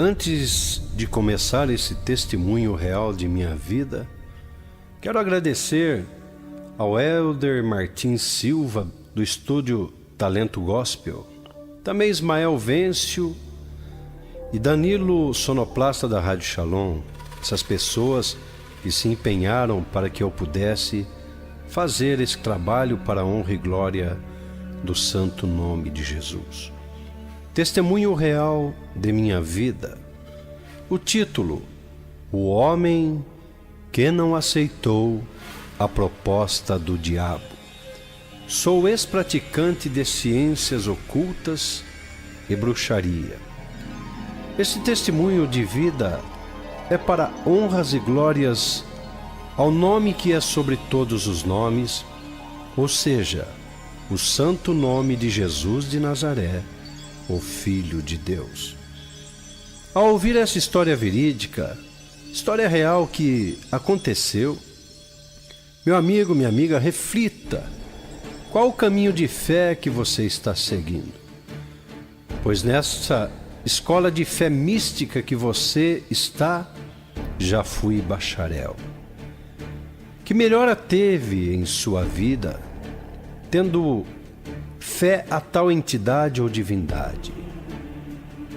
Antes de começar esse testemunho real de minha vida, quero agradecer ao Elder Martins Silva, do estúdio Talento Gospel, também Ismael Vêncio e Danilo Sonoplasta da Rádio Shalom, essas pessoas que se empenharam para que eu pudesse fazer esse trabalho para a honra e glória do santo nome de Jesus. Testemunho real de minha vida. O título: O homem que não aceitou a proposta do diabo. Sou ex-praticante de ciências ocultas e bruxaria. Esse testemunho de vida é para honras e glórias ao nome que é sobre todos os nomes, ou seja, o santo nome de Jesus de Nazaré, o Filho de Deus. Ao ouvir essa história verídica, história real que aconteceu, meu amigo, minha amiga, reflita qual o caminho de fé que você está seguindo. Pois nessa escola de fé mística que você está, já fui bacharel. Que melhora teve em sua vida tendo fé a tal entidade ou divindade?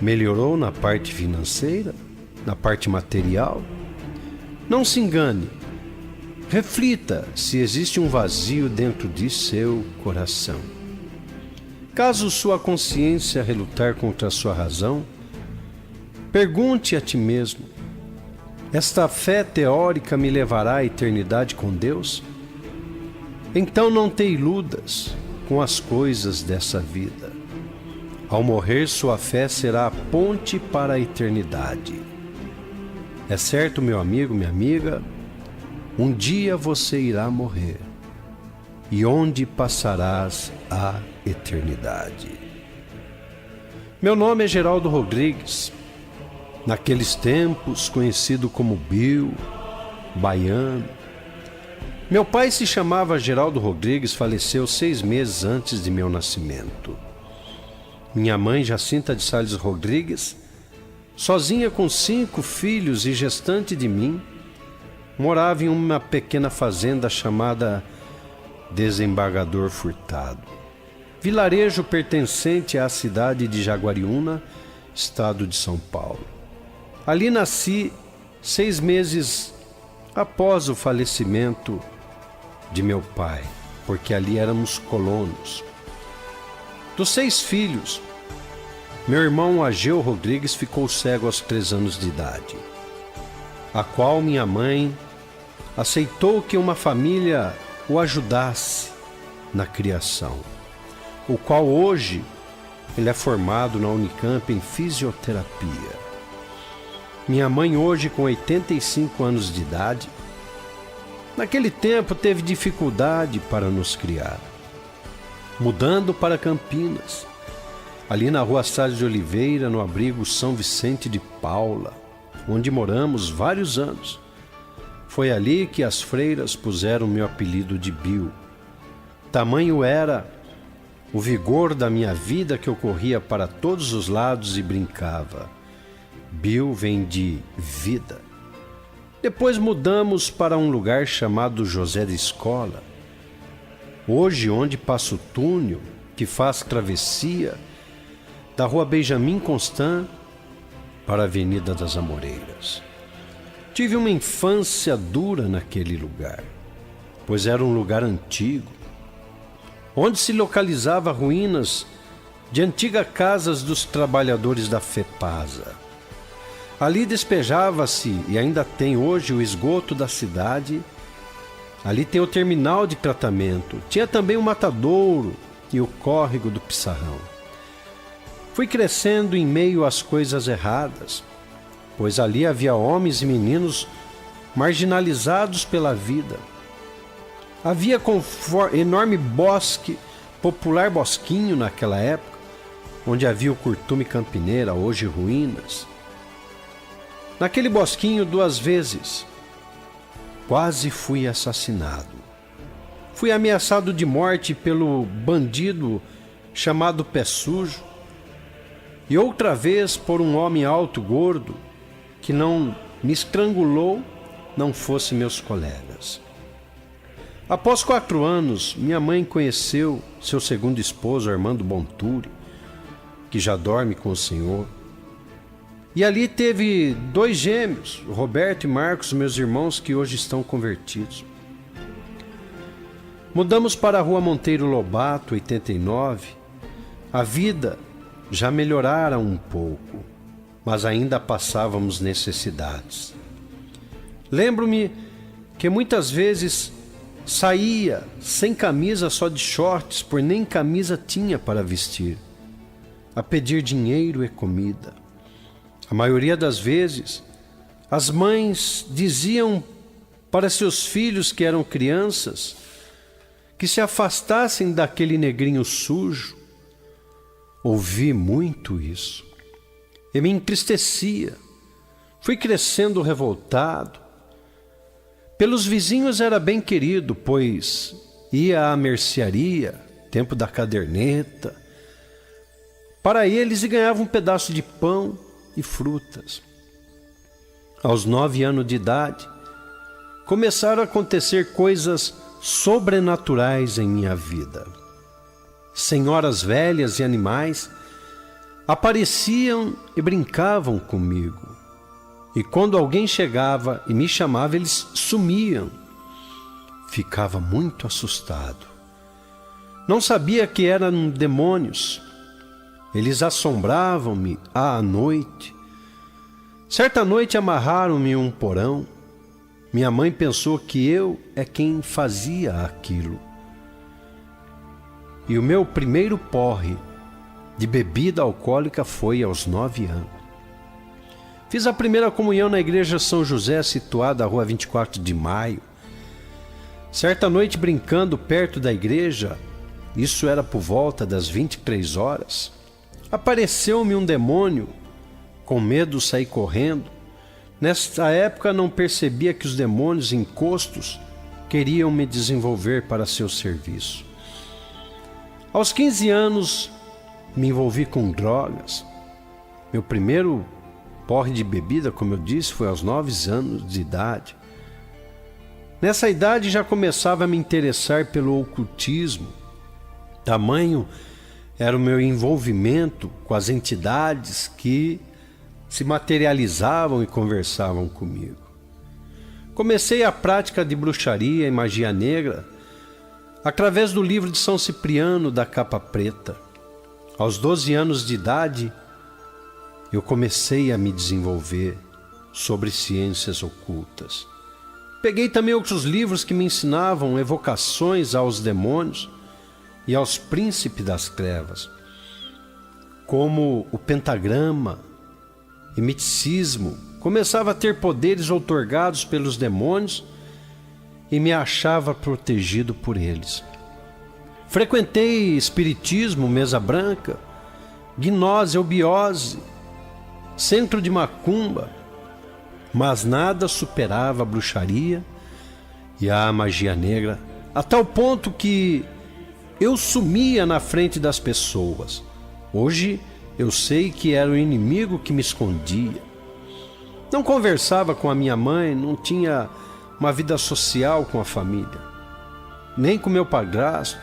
Melhorou na parte financeira? Na parte material? Não se engane. Reflita se existe um vazio dentro de seu coração. Caso sua consciência relutar contra a sua razão, pergunte a ti mesmo: esta fé teórica me levará à eternidade com Deus? Então não te iludas com as coisas dessa vida. Ao morrer, sua fé será a ponte para a eternidade. É certo, meu amigo, minha amiga, um dia você irá morrer. E onde passarás a eternidade? Meu nome é Geraldo Rodrigues. Naqueles tempos, conhecido como Bill, baiano. Meu pai se chamava Geraldo Rodrigues, faleceu 6 meses antes de meu nascimento. Minha mãe, Jacinta de Sales Rodrigues, sozinha com 5 filhos e gestante de mim, morava em uma pequena fazenda chamada Desembargador Furtado, vilarejo pertencente à cidade de Jaguariúna, estado de São Paulo. Ali nasci 6 meses após o falecimento de meu pai, porque ali éramos colonos. Dos 6 filhos, meu irmão Ageu Rodrigues ficou cego aos 3 anos de idade, a qual minha mãe aceitou que uma família o ajudasse na criação, o qual hoje ele é formado na Unicamp em fisioterapia. Minha mãe hoje com 85 anos de idade, naquele tempo teve dificuldade para nos criar, mudando para Campinas, ali na rua Salles de Oliveira, no abrigo São Vicente de Paula, onde moramos vários anos. Foi ali que as freiras puseram meu apelido de Bill. Tamanho era o vigor da minha vida que eu corria para todos os lados e brincava. Bill vem de vida. Depois mudamos para um lugar chamado José da Escola, hoje onde passa o túnel que faz travessia da rua Benjamin Constant para a Avenida das Amoreiras. Tive uma infância dura naquele lugar, pois era um lugar antigo, onde se localizava ruínas de antigas casas dos trabalhadores da FEPASA. Ali despejava-se, e ainda tem hoje, o esgoto da cidade. Ali tem o terminal de tratamento. Tinha também o matadouro e o córrego do Pissarrão. Fui crescendo em meio às coisas erradas, pois ali havia homens e meninos marginalizados pela vida. Havia enorme bosque, popular bosquinho naquela época, onde havia o Curtume Campineira, hoje ruínas. Naquele bosquinho 2 vezes, quase fui assassinado. Fui ameaçado de morte pelo bandido chamado Pé Sujo, e outra vez por um homem alto, gordo, que não me estrangulou, não fosse meus colegas. Após 4 anos, minha mãe conheceu seu segundo esposo, Armando Bonturi, que já dorme com o Senhor. E ali teve 2 gêmeos, Roberto e Marcos, meus irmãos, que hoje estão convertidos. Mudamos para a Rua Monteiro Lobato, 89. A vida já melhorara um pouco, mas ainda passávamos necessidades. Lembro-me que muitas vezes saía sem camisa, só de shorts, por nem camisa tinha para vestir, a pedir dinheiro e comida. A maioria das vezes, as mães diziam para seus filhos que eram crianças que se afastassem daquele negrinho sujo. Ouvi muito isso e me entristecia. Fui crescendo revoltado. Pelos vizinhos era bem querido, pois ia à mercearia, tempo da caderneta, para eles e ganhava um pedaço de pão e frutas. Aos 9 anos de idade, começaram a acontecer coisas sobrenaturais em minha vida. Senhoras velhas e animais apareciam e brincavam comigo. E quando alguém chegava e me chamava, eles sumiam. Ficava muito assustado. Não sabia que eram demônios. Eles assombravam-me à noite. Certa noite amarraram-me em um porão. Minha mãe pensou que eu é quem fazia aquilo. E o meu primeiro porre de bebida alcoólica foi aos 9 anos. Fiz a primeira comunhão na igreja São José, situada na rua 24 de Maio. Certa noite, brincando perto da igreja, isso era por volta das 23 horas, apareceu-me um demônio. Com medo, saí correndo. Nesta época, não percebia que os demônios encostos queriam me desenvolver para seu serviço. Aos 15 anos, me envolvi com drogas. Meu primeiro porre de bebida, como eu disse, foi aos 9 anos de idade. Nessa idade já começava a me interessar pelo ocultismo. Tamanho era o meu envolvimento com as entidades que se materializavam e conversavam comigo. Comecei a prática de bruxaria e magia negra através do livro de São Cipriano da capa preta. Aos 12 anos de idade, eu comecei a me desenvolver sobre ciências ocultas. Peguei também outros livros que me ensinavam evocações aos demônios e aos príncipes das trevas, como o pentagrama e miticismo. Começava a ter poderes outorgados pelos demônios e me achava protegido por eles. Frequentei espiritismo, mesa branca, gnose, eubiose, centro de macumba, mas nada superava a bruxaria e a magia negra, a tal ponto que eu sumia na frente das pessoas. Hoje eu sei que era o inimigo que me escondia. Não conversava com a minha mãe, não tinha uma vida social com a família, nem com meu padrasto.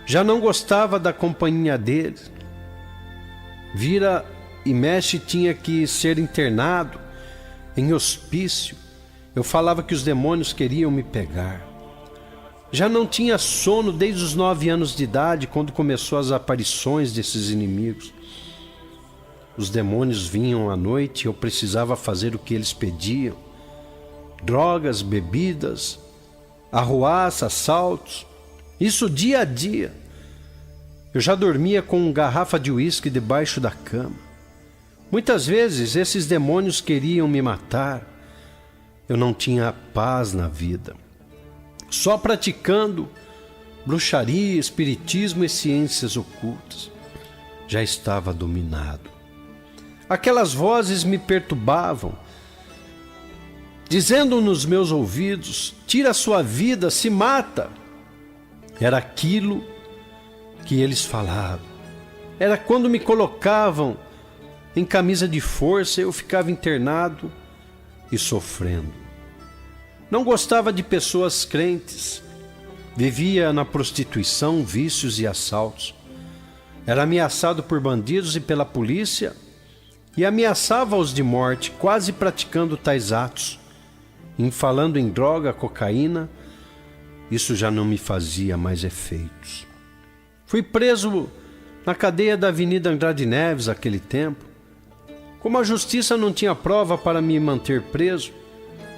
Já não gostava da companhia deles. Vira e mexe tinha que ser internado em hospício. Eu falava que os demônios queriam me pegar. Já não tinha sono desde os 9 anos de idade, quando começou as aparições desses inimigos. Os demônios vinham à noite e eu precisava fazer o que eles pediam. Drogas, bebidas, arruaça, assaltos. Isso dia a dia. Eu já dormia com uma garrafa de uísque debaixo da cama. Muitas vezes esses demônios queriam me matar. Eu não tinha paz na vida. Só praticando bruxaria, espiritismo e ciências ocultas. Já estava dominado. Aquelas vozes me perturbavam, dizendo nos meus ouvidos: tira a sua vida, se mata. Era aquilo que eles falavam. Era quando me colocavam em camisa de força, eu ficava internado e sofrendo. Não gostava de pessoas crentes. Vivia na prostituição, vícios e assaltos. Era ameaçado por bandidos e pela polícia e ameaçava-os de morte, quase praticando tais atos. Falando em droga, cocaína, isso já não me fazia mais efeitos. Fui preso na cadeia da Avenida Andrade Neves naquele tempo. Como a justiça não tinha prova para me manter preso,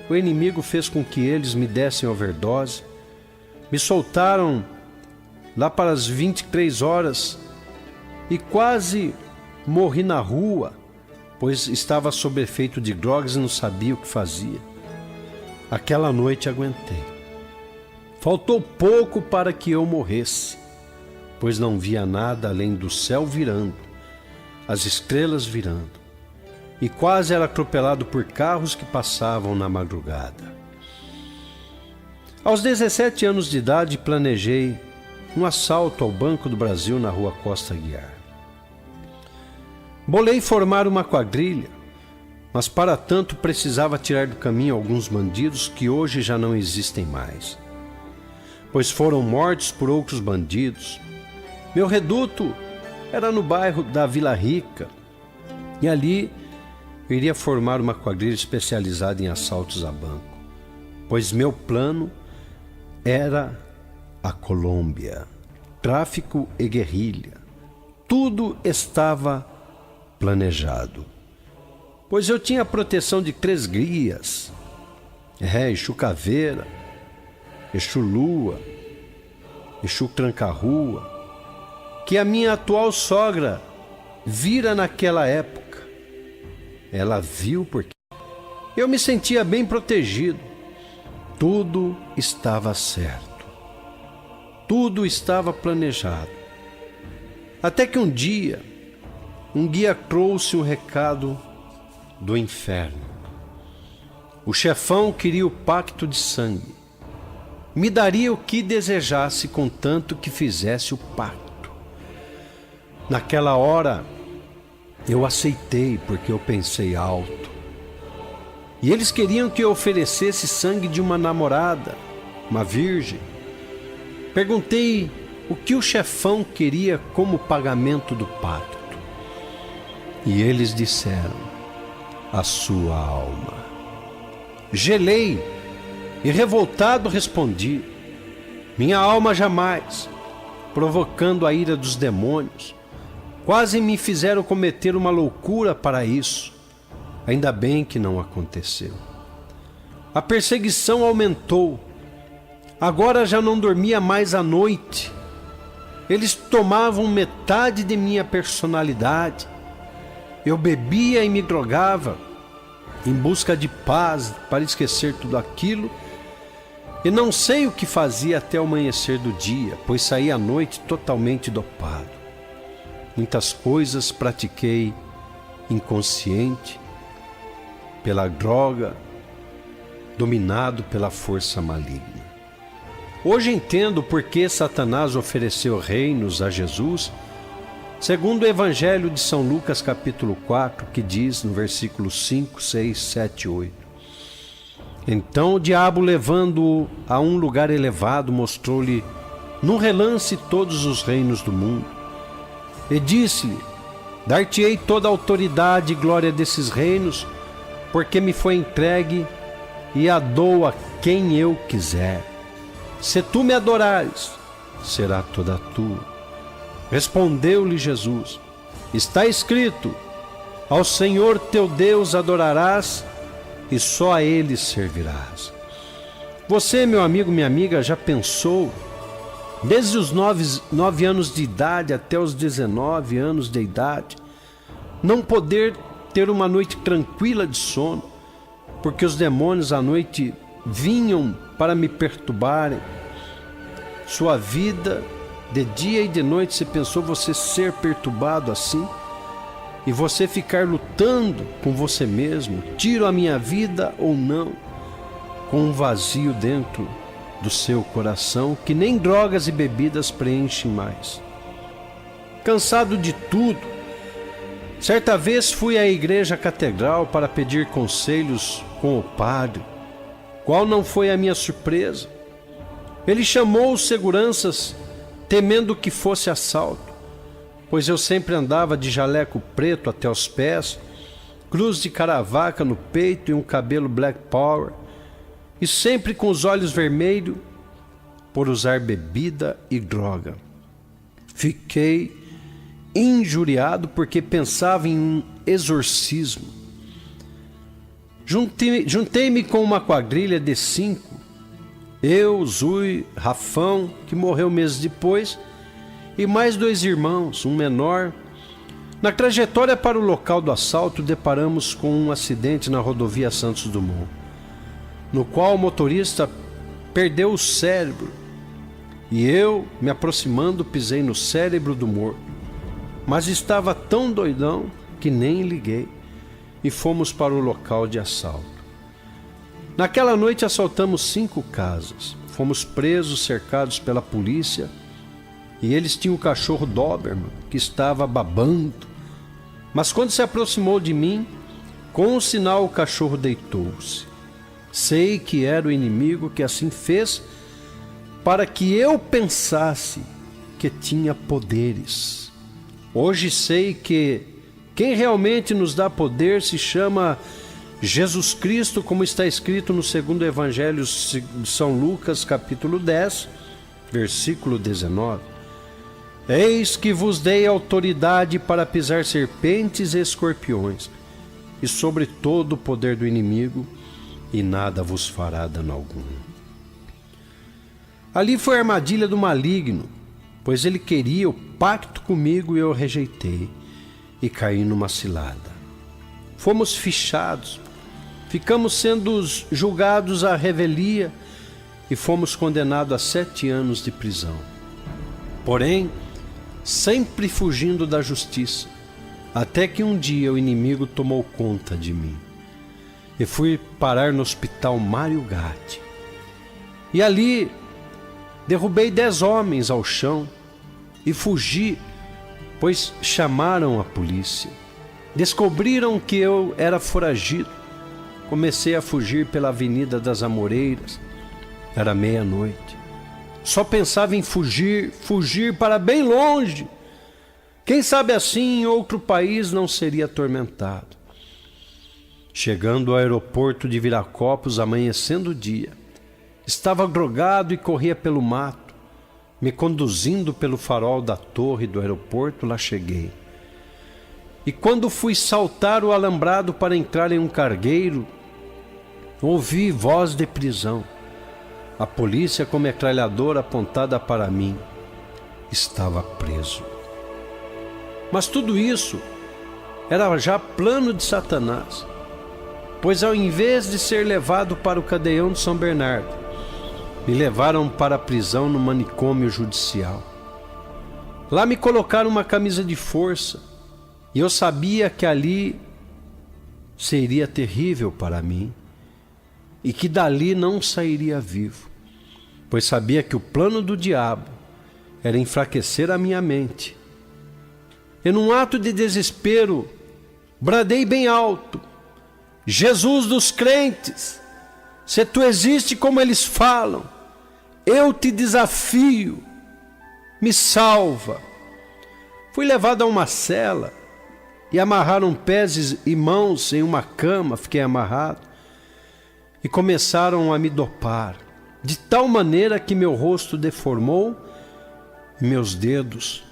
o inimigo fez com que eles me dessem overdose. Me soltaram lá para as 23 horas e quase morri na rua, pois estava sob efeito de drogas e não sabia o que fazia. Aquela noite aguentei. Faltou pouco para que eu morresse, pois não via nada além do céu virando, as estrelas virando, e quase era atropelado por carros que passavam na madrugada. Aos 17 anos de idade, planejei um assalto ao Banco do Brasil na rua Costa Aguiar. Bolei formar uma quadrilha, mas para tanto precisava tirar do caminho alguns bandidos que hoje já não existem mais, pois foram mortos por outros bandidos. Meu reduto era no bairro da Vila Rica, e ali eu iria formar uma quadrilha especializada em assaltos a banco, pois meu plano era a Colômbia, tráfico e guerrilha. Tudo estava planejado, pois eu tinha a proteção de 3 guias, Exu Caveira, Exu Lua, Exu Tranca-Rua, que a minha atual sogra vira naquela época. Ela viu porque eu me sentia bem protegido. Tudo estava certo. Tudo estava planejado. Até que um dia, um guia trouxe um recado do inferno. O chefão queria o pacto de sangue. Me daria o que desejasse, contanto que fizesse o pacto. Naquela hora, eu aceitei porque eu pensei alto. E eles queriam que eu oferecesse sangue de uma namorada, uma virgem. Perguntei o que o chefão queria como pagamento do pacto. E eles disseram: a sua alma. Gelei e revoltado respondi: minha alma jamais, provocando a ira dos demônios. Quase me fizeram cometer uma loucura para isso. Ainda bem que não aconteceu. A perseguição aumentou. Agora já não dormia mais à noite. Eles tomavam metade de minha personalidade. Eu bebia e me drogava em busca de paz para esquecer tudo aquilo. E não sei o que fazia até o amanhecer do dia, pois saí à noite totalmente dopado. Muitas coisas pratiquei inconsciente, pela droga, dominado pela força maligna. Hoje entendo por que Satanás ofereceu reinos a Jesus, segundo o Evangelho de São Lucas capítulo 4, que diz no versículo 5, 6, 7 e 8. Então o diabo, levando-o a um lugar elevado, mostrou-lhe num relance todos os reinos do mundo, e disse-lhe: dar-te-ei toda a autoridade e glória desses reinos, porque me foi entregue e a dou a quem eu quiser. Se tu me adorares, será toda tua. Respondeu-lhe Jesus: está escrito, ao Senhor teu Deus adorarás e só a Ele servirás. Você, meu amigo, minha amiga, já pensou, desde os 9 anos de idade até os 19 anos de idade, não poder ter uma noite tranquila de sono, porque os demônios à noite vinham para me perturbarem? Sua vida, de dia e de noite, você pensou você ser perturbado assim? E você ficar lutando com você mesmo, tiro a minha vida ou não, com um vazio dentro do seu coração que nem drogas e bebidas preenchem mais. Cansado de tudo, Certa vez fui à igreja catedral para pedir conselhos com o padre. Qual não foi a minha surpresa? Ele chamou os seguranças, temendo que fosse assalto, pois eu sempre andava de jaleco preto até os pés, cruz de caravaca no peito e um cabelo black power, e sempre com os olhos vermelhos por usar bebida e droga. Fiquei injuriado porque pensava em um exorcismo. Juntei-me com uma quadrilha de 5, eu, Zui, Rafão, que morreu meses depois, e mais 2 irmãos, um menor. Na trajetória para o local do assalto, deparamos com um acidente na rodovia Santos Dumont, no qual o motorista perdeu o cérebro, e eu, me aproximando, pisei no cérebro do morto. Mas estava tão doidão que nem liguei, e fomos para o local de assalto. Naquela noite assaltamos 5 casas. Fomos presos, cercados pela polícia, e eles tinham o cachorro Doberman, que estava babando. Mas quando se aproximou de mim, com um sinal o cachorro deitou-se. Sei que era o inimigo que assim fez para que eu pensasse que tinha poderes. Hoje sei que quem realmente nos dá poder se chama Jesus Cristo, como está escrito no segundo Evangelho de São Lucas, capítulo 10, versículo 19. Eis que vos dei autoridade para pisar serpentes e escorpiões, e sobre todo o poder do inimigo, e nada vos fará dano algum. Ali foi a armadilha do maligno, pois ele queria o pacto comigo e eu rejeitei, e caí numa cilada. Fomos fichados, ficamos sendo julgados à revelia e fomos condenados a 7 anos de prisão. Porém, sempre fugindo da justiça, até que um dia o inimigo tomou conta de mim. E fui parar no hospital Mário Gatti. E ali derrubei 10 homens ao chão e fugi, pois chamaram a polícia. Descobriram que eu era foragido. Comecei a fugir pela Avenida das Amoreiras. Era meia-noite. Só pensava em fugir para bem longe. Quem sabe assim em outro país não seria atormentado. Chegando ao aeroporto de Viracopos, amanhecendo o dia, estava drogado e corria pelo mato. Me conduzindo pelo farol da torre do aeroporto, lá cheguei. E quando fui saltar o alambrado para entrar em um cargueiro, ouvi voz de prisão. A polícia com metralhadora apontada para mim. Estava preso. Mas tudo isso era já plano de Satanás, pois ao invés de ser levado para o cadeião de São Bernardo, me levaram para a prisão no manicômio judicial. Lá me colocaram uma camisa de força, e eu sabia que ali seria terrível para mim, e que dali não sairia vivo, pois sabia que o plano do diabo era enfraquecer a minha mente. E num ato de desespero, bradei bem alto: Jesus dos crentes, se tu existe como eles falam, eu te desafio, me salva. Fui levado a uma cela e amarraram pés e mãos em uma cama, fiquei amarrado, e começaram a me dopar, de tal maneira que meu rosto deformou e meus dedos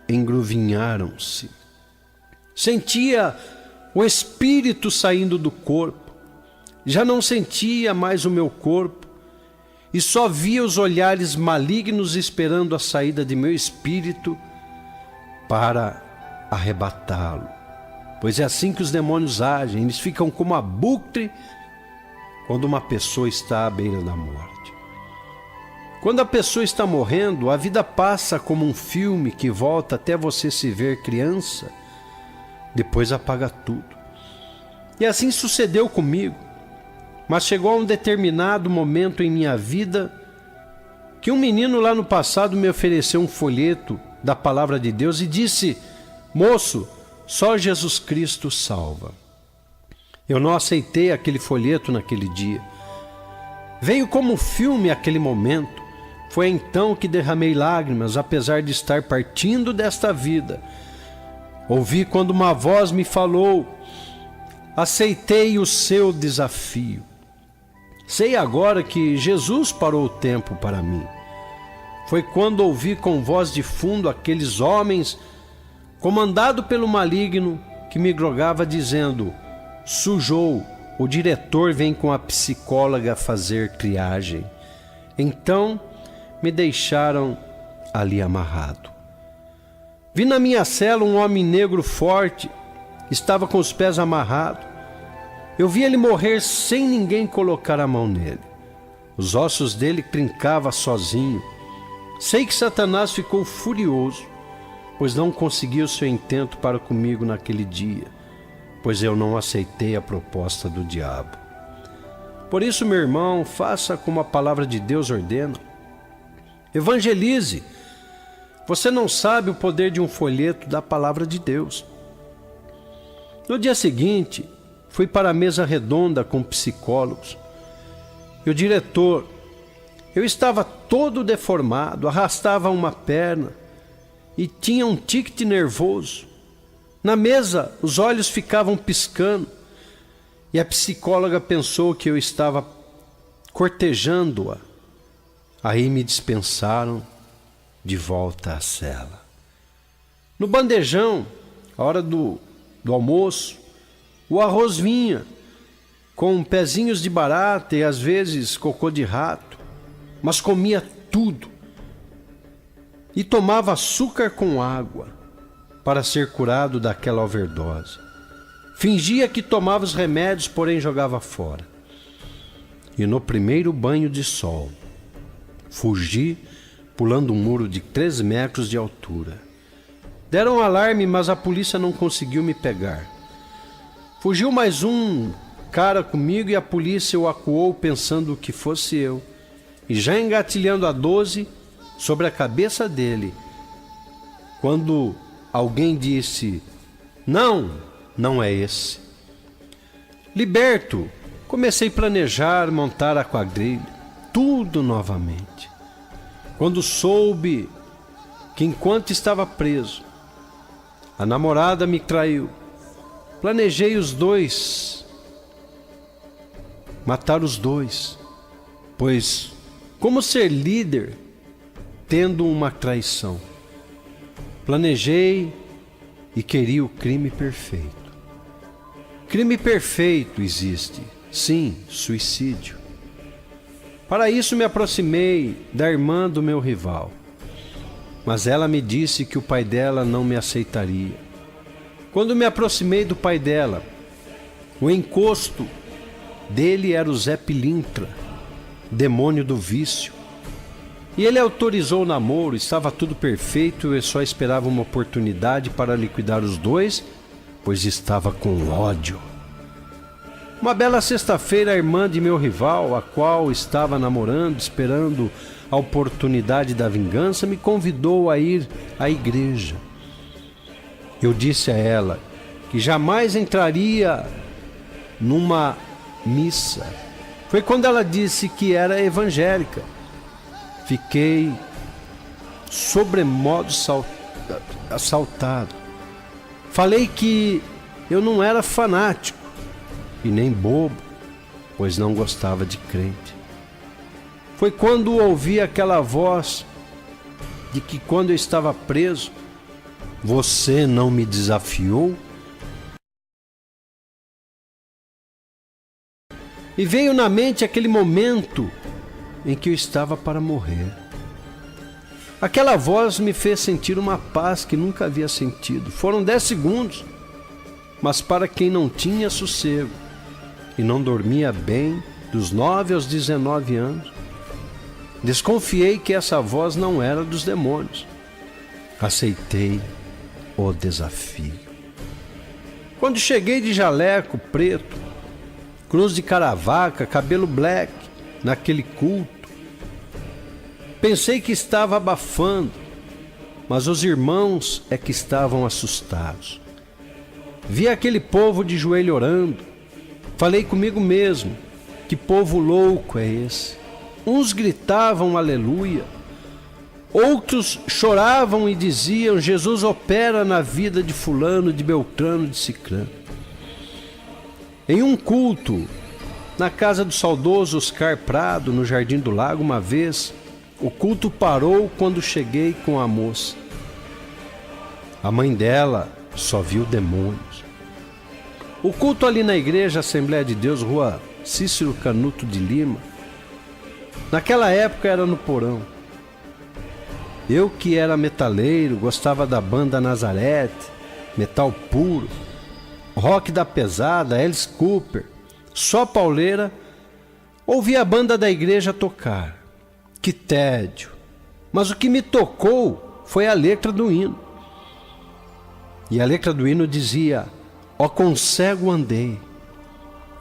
engruvinharam-se. Sentia o espírito saindo do corpo, já não sentia mais o meu corpo, e só via os olhares malignos esperando a saída de meu espírito para arrebatá-lo. Pois é assim que os demônios agem, eles ficam como abutre quando uma pessoa está à beira da morte. Quando a pessoa está morrendo, a vida passa como um filme que volta até você se ver criança, depois apaga tudo. E assim sucedeu comigo. Mas chegou a um determinado momento em minha vida que um menino lá no passado me ofereceu um folheto da palavra de Deus e disse: moço, Só Jesus Cristo salva. Eu não aceitei aquele folheto naquele dia. Veio como um filme aquele momento. Foi então que derramei lágrimas, apesar de estar partindo desta vida. Ouvi quando uma voz me falou: aceitei o seu desafio. Sei agora que Jesus parou o tempo para mim. Foi quando ouvi com voz de fundo aqueles homens, comandado pelo maligno, que me drogava dizendo: sujou, o diretor vem com a psicóloga fazer triagem. Então me deixaram ali amarrado. Vi na minha cela um homem negro forte, estava com os pés amarrados. Eu vi ele morrer sem ninguém colocar a mão nele. Os ossos dele trincavam sozinho. Sei que Satanás ficou furioso, pois não conseguiu seu intento para comigo naquele dia, pois eu não aceitei a proposta do diabo. Por isso, meu irmão, faça como a palavra de Deus ordena. Evangelize. Você não sabe o poder de um folheto da palavra de Deus. No dia seguinte, fui para a mesa redonda com psicólogos. E o diretor, eu estava todo deformado, arrastava uma perna e tinha um tique nervoso. Na mesa, os olhos ficavam piscando e a psicóloga pensou que eu estava cortejando-a. Aí me dispensaram de volta à cela. No bandejão, a hora do almoço, o arroz vinha com pezinhos de barata e às vezes cocô de rato, mas comia tudo e tomava açúcar com água para ser curado daquela overdose. Fingia que tomava os remédios, porém jogava fora. E no primeiro banho de sol, fugi pulando um muro de 3 metros de altura. Deram um alarme, mas a polícia não conseguiu me pegar. Fugiu mais um cara comigo e a polícia o acuou pensando que fosse eu. E já engatilhando a 12 sobre a cabeça dele, quando alguém disse: não, não é esse. Liberto, comecei a planejar, montar a quadrilha, tudo novamente. Quando soube que enquanto estava preso, a namorada me traiu, planejei os dois, matar os dois, pois como ser líder tendo uma traição? Planejei e queria o crime perfeito. Crime perfeito existe, sim, suicídio. Para isso me aproximei da irmã do meu rival, mas ela me disse que o pai dela não me aceitaria. Quando me aproximei do pai dela, o encosto dele era o Zé Pilintra, demônio do vício. E ele autorizou o namoro, estava tudo perfeito, eu só esperava uma oportunidade para liquidar os dois, pois estava com ódio. Uma bela sexta-feira, a irmã de meu rival, a qual estava namorando, esperando a oportunidade da vingança, me convidou a ir à igreja. Eu disse a ela que jamais entraria numa missa. Foi quando ela disse que era evangélica. Fiquei sobremodo assaltado. Falei que eu não era fanático e nem bobo, pois não gostava de crente. Foi quando ouvi aquela voz de que quando eu estava preso, você não me desafiou? E veio na mente aquele momento em que eu estava para morrer. Aquela voz me fez sentir uma paz que nunca havia sentido. Foram 10 segundos, mas para quem não tinha sossego e não dormia bem dos 9 aos 19 anos, desconfiei que essa voz não era dos demônios. Aceitei o desafio. Quando cheguei de jaleco preto, cruz de caravaca, cabelo black, naquele culto, pensei que estava abafando, mas os irmãos é que estavam assustados. Vi aquele povo de joelho orando. Falei comigo mesmo, que povo louco é esse? Uns gritavam aleluia, outros choravam e diziam: Jesus opera na vida de fulano, de Beltrano, de Cicrano. Em um culto, na casa do saudoso Oscar Prado, no Jardim do Lago, uma vez, o culto parou quando cheguei com a moça. A mãe dela só viu demônios. O culto ali na igreja Assembleia de Deus, Rua Cícero Canuto de Lima, naquela época era no porão. Eu que era metaleiro, gostava da banda Nazareth, metal puro, rock da pesada, Alice Cooper, só pauleira, ouvi a banda da igreja tocar. Que tédio! Mas o que me tocou foi a letra do hino. E a letra do hino dizia: ó quão cego andei,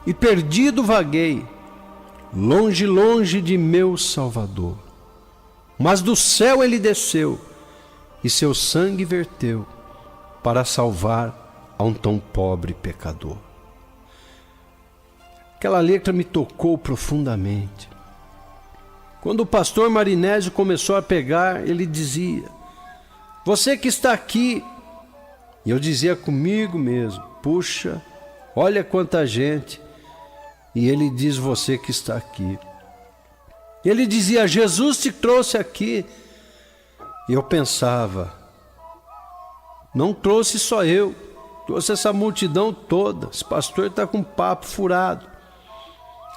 e perdido vaguei, longe, longe de meu Salvador. Mas do céu ele desceu, e seu sangue verteu, para salvar a um tão pobre pecador. Aquela letra me tocou profundamente. Quando o pastor Marinésio começou a pregar, ele dizia: você que está aqui. E eu dizia comigo mesmo: puxa, olha quanta gente. E ele diz: você que está aqui. Ele dizia: Jesus te trouxe aqui. E eu pensava: não trouxe só eu, trouxe essa multidão toda. Esse pastor está com papo furado.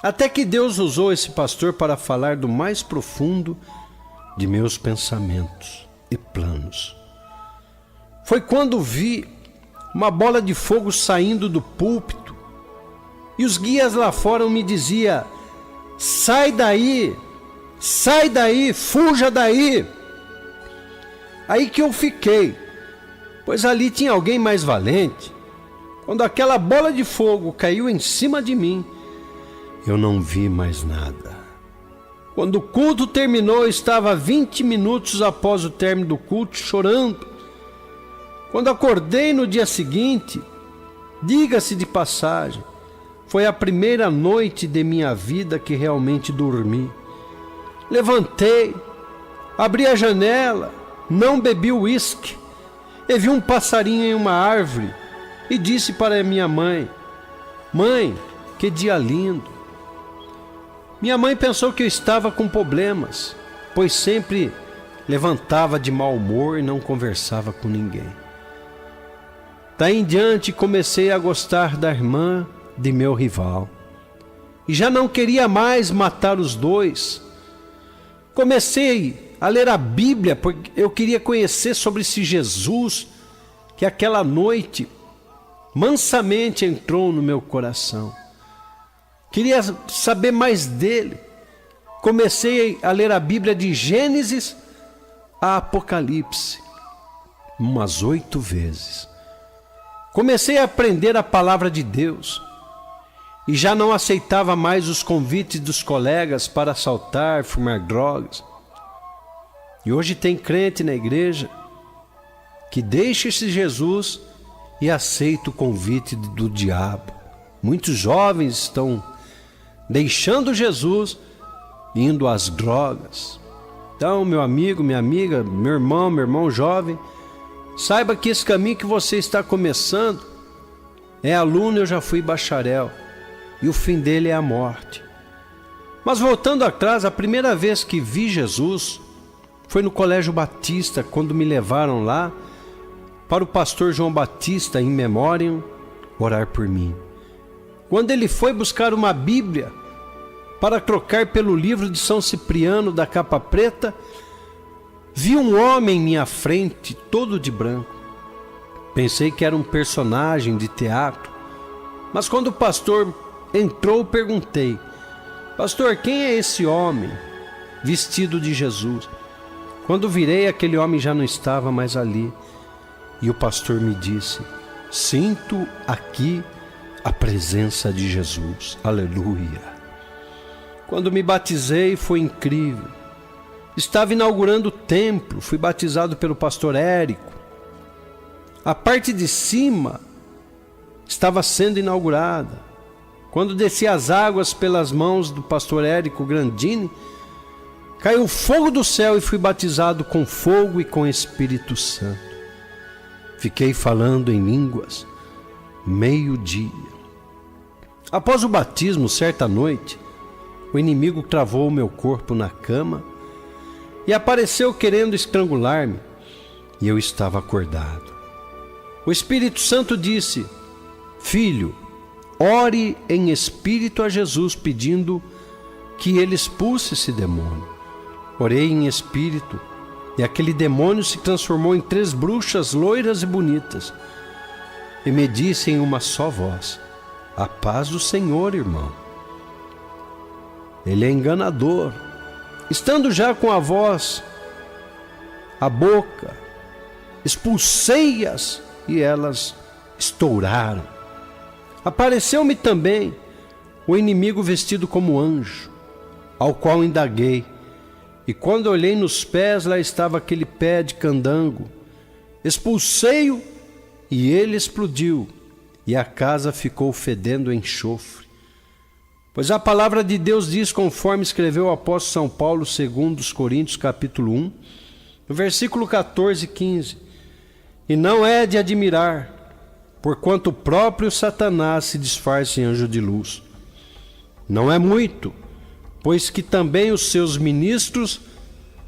Até que Deus usou esse pastor para falar do mais profundo de meus pensamentos e planos. Foi quando vi uma bola de fogo saindo do púlpito, e os guias lá fora me diziam: sai daí, fuja daí. Aí que eu fiquei, pois ali tinha alguém mais valente. Quando aquela bola de fogo caiu em cima de mim, eu não vi mais nada. Quando o culto terminou, eu estava 20 minutos após o término do culto chorando. Quando acordei no dia seguinte, diga-se de passagem, foi a primeira noite de minha vida que realmente dormi. Levantei, abri a janela, não bebi uísque, e vi um passarinho em uma árvore e disse para minha mãe: mãe, que dia lindo. Minha mãe pensou que eu estava com problemas, pois sempre levantava de mau humor e não conversava com ninguém. Daí em diante comecei a gostar da irmã de meu rival, e já não queria mais matar os dois. Comecei a ler a Bíblia, porque eu queria conhecer sobre esse Jesus que aquela noite mansamente entrou no meu coração. Queria saber mais dele. Comecei a ler a Bíblia de Gênesis a Apocalipse, umas 8 vezes. Comecei a aprender a palavra de Deus e já não aceitava mais os convites dos colegas para assaltar, fumar drogas. E hoje tem crente na igreja que deixa esse Jesus e aceita o convite do diabo. Muitos jovens estão deixando Jesus, indo às drogas. Então, meu amigo, minha amiga, meu irmão jovem, saiba que esse caminho que você está começando é aluno, eu já fui bacharel, e o fim dele é a morte. Mas voltando atrás, a primeira vez que vi Jesus foi no Colégio Batista, quando me levaram lá para o pastor João Batista, in memoriam, orar por mim. Quando ele foi buscar uma Bíblia para trocar pelo livro de São Cipriano da capa preta, vi um homem em minha frente, todo de branco. Pensei que era um personagem de teatro, mas quando o pastor entrou, perguntei: pastor, quem é esse homem vestido de Jesus? Quando virei, aquele homem já não estava mais ali, e o pastor me disse: sinto aqui a presença de Jesus. Aleluia. Quando me batizei foi incrível. Estava inaugurando o templo, fui batizado pelo pastor Érico. A parte de cima estava sendo inaugurada. Quando desci as águas pelas mãos do pastor Érico Grandini, caiu fogo do céu e fui batizado com fogo e com Espírito Santo. Fiquei falando em línguas, meio-dia. Após o batismo, certa noite, o inimigo travou o meu corpo na cama e apareceu querendo estrangular-me, e eu estava acordado. O Espírito Santo disse: filho, ore em espírito a Jesus, pedindo que ele expulse esse demônio. Orei em espírito, e aquele demônio se transformou em 3 bruxas loiras e bonitas, e me disse em uma só voz: a paz do Senhor, irmão. Ele é enganador. Estando já com a voz, a boca, expulsei-as e elas estouraram. Apareceu-me também o inimigo vestido como anjo, ao qual indaguei, e quando olhei nos pés, lá estava aquele pé de candango. Expulsei-o e ele explodiu, e a casa ficou fedendo enxofre. Pois a palavra de Deus diz, conforme escreveu o apóstolo São Paulo, segundo os Coríntios, capítulo 1, no versículo 14 e 15: e não é de admirar, porquanto o próprio Satanás se disfarça em anjo de luz. Não é muito, pois que também os seus ministros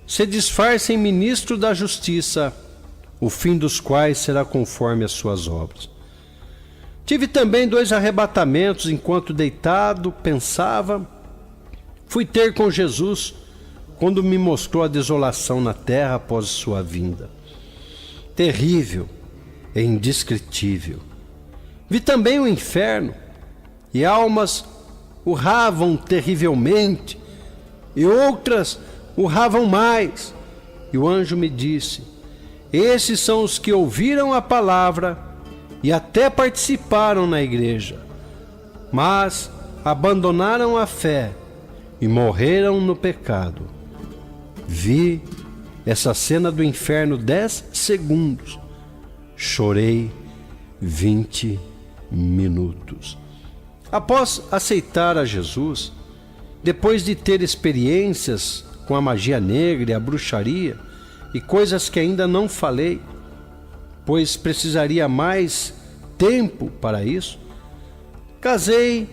se disfarcem em ministros da justiça, o fim dos quais será conforme as suas obras. Tive também 2 arrebatamentos, enquanto deitado pensava, fui ter com Jesus, quando me mostrou a desolação na terra após sua vinda. Terrível e indescritível. Vi também o inferno, e almas urravam terrivelmente, e outras urravam mais. E o anjo me disse: esses são os que ouviram a palavra e até participaram na igreja, mas abandonaram a fé e morreram no pecado. Vi essa cena do inferno 10 segundos. Chorei 20 minutos. Após aceitar a Jesus, depois de ter experiências com a magia negra e a bruxaria e coisas que ainda não falei, pois precisaria mais tempo para isso, casei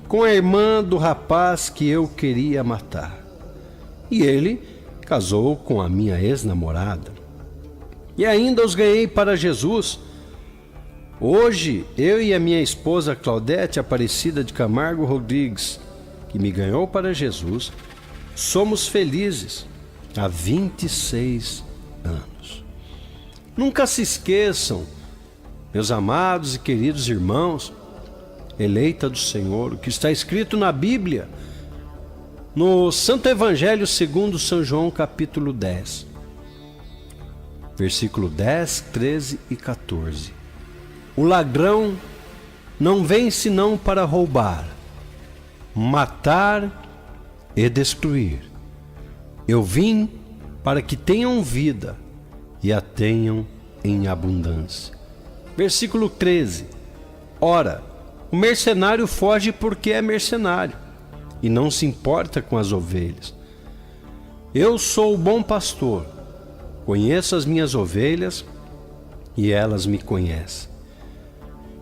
com a irmã do rapaz que eu queria matar. E ele casou com a minha ex-namorada. E ainda os ganhei para Jesus. Hoje, eu e a minha esposa Claudete Aparecida de Camargo Rodrigues, que me ganhou para Jesus, somos felizes há 26 anos. Nunca se esqueçam, meus amados e queridos irmãos, eleita do Senhor, o que está escrito na Bíblia, no Santo Evangelho segundo São João, capítulo 10, versículo 10, 13 e 14. O ladrão não vem senão para roubar, matar e destruir. Eu vim para que tenham vida e a tenham em abundância. Versículo 13. Ora, o mercenário foge porque é mercenário e não se importa com as ovelhas. Eu sou o bom pastor, conheço as minhas ovelhas e elas me conhecem.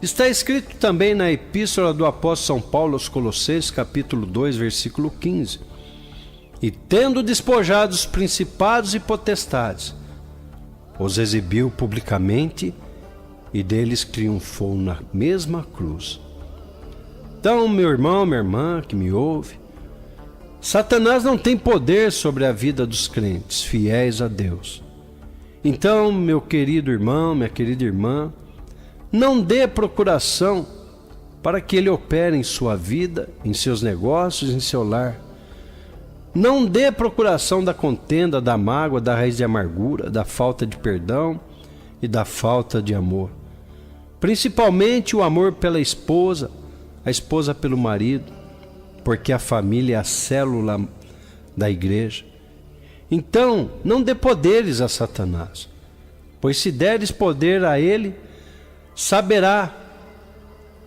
Está escrito também na epístola do apóstolo São Paulo aos Colossenses, capítulo 2, versículo 15: e tendo despojado os principados e potestades, os exibiu publicamente e deles triunfou na mesma cruz. Então, meu irmão, minha irmã que me ouve, Satanás não tem poder sobre a vida dos crentes fiéis a Deus. Então, meu querido irmão, minha querida irmã, não dê procuração para que ele opere em sua vida, em seus negócios, em seu lar. Não dê procuração da contenda, da mágoa, da raiz de amargura, da falta de perdão e da falta de amor. Principalmente o amor pela esposa, a esposa pelo marido, porque a família é a célula da igreja. Então, não dê poderes a Satanás, pois se deres poder a ele, saberá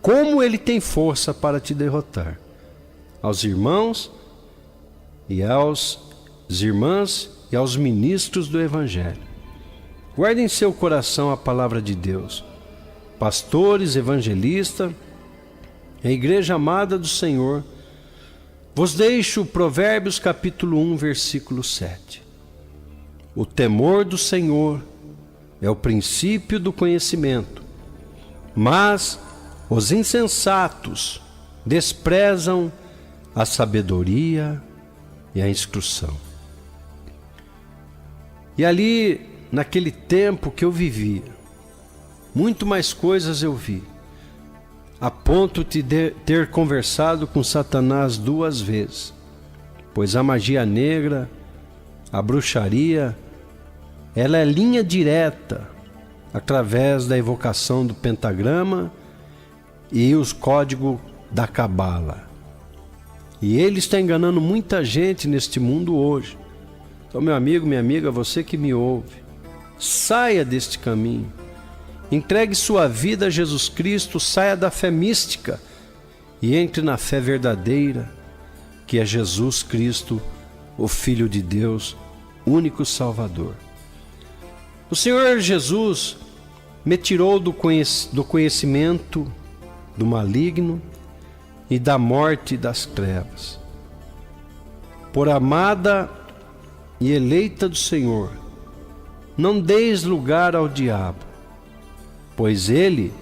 como ele tem força para te derrotar. Aos irmãos e às irmãs e aos ministros do Evangelho, guarde em seu coração a palavra de Deus. Pastores, evangelistas, a igreja amada do Senhor, vos deixo Provérbios capítulo 1, versículo 7. O temor do Senhor é o princípio do conhecimento, mas os insensatos desprezam a sabedoria e a instrução. E ali, naquele tempo que eu vivia, muito mais coisas eu vi, a ponto de ter conversado com Satanás 2 vezes, pois a magia negra, a bruxaria, ela é linha direta através da evocação do pentagrama e os códigos da cabala. E ele está enganando muita gente neste mundo hoje. Então, meu amigo, minha amiga, você que me ouve, saia deste caminho. Entregue sua vida a Jesus Cristo, saia da fé mística e entre na fé verdadeira, que é Jesus Cristo, o Filho de Deus, único Salvador. O Senhor Jesus me tirou do conhecimento do maligno e da morte das trevas. Por amada e eleita do Senhor, não deis lugar ao diabo, pois ele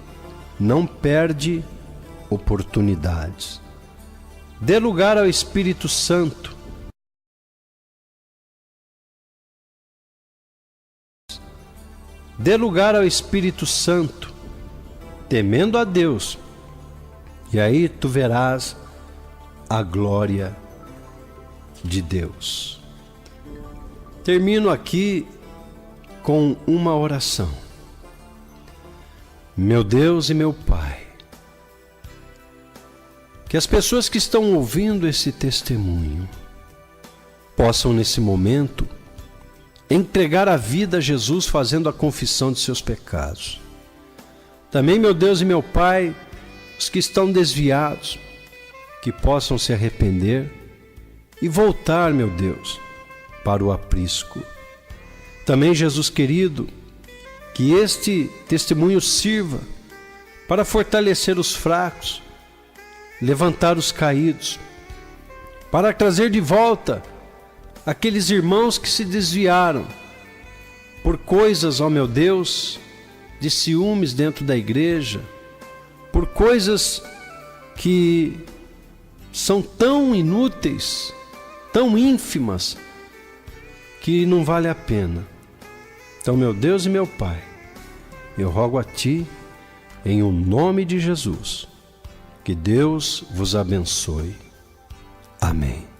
não perde oportunidades. Dê lugar ao Espírito Santo. Dê lugar ao Espírito Santo, temendo a Deus, e aí tu verás a glória de Deus. Termino aqui com uma oração. Meu Deus e meu Pai, que as pessoas que estão ouvindo esse testemunho possam nesse momento entregar a vida a Jesus, fazendo a confissão de seus pecados. Também, meu Deus e meu Pai, os que estão desviados, que possam se arrepender e voltar, meu Deus, para o aprisco. Também, Jesus querido, que este testemunho sirva para fortalecer os fracos, levantar os caídos, para trazer de volta aqueles irmãos que se desviaram por coisas, ó meu Deus, de ciúmes dentro da igreja, por coisas que são tão inúteis, tão ínfimas, que não vale a pena. Então, meu Deus e meu Pai, eu rogo a Ti, em o nome de Jesus, que Deus vos abençoe. Amém.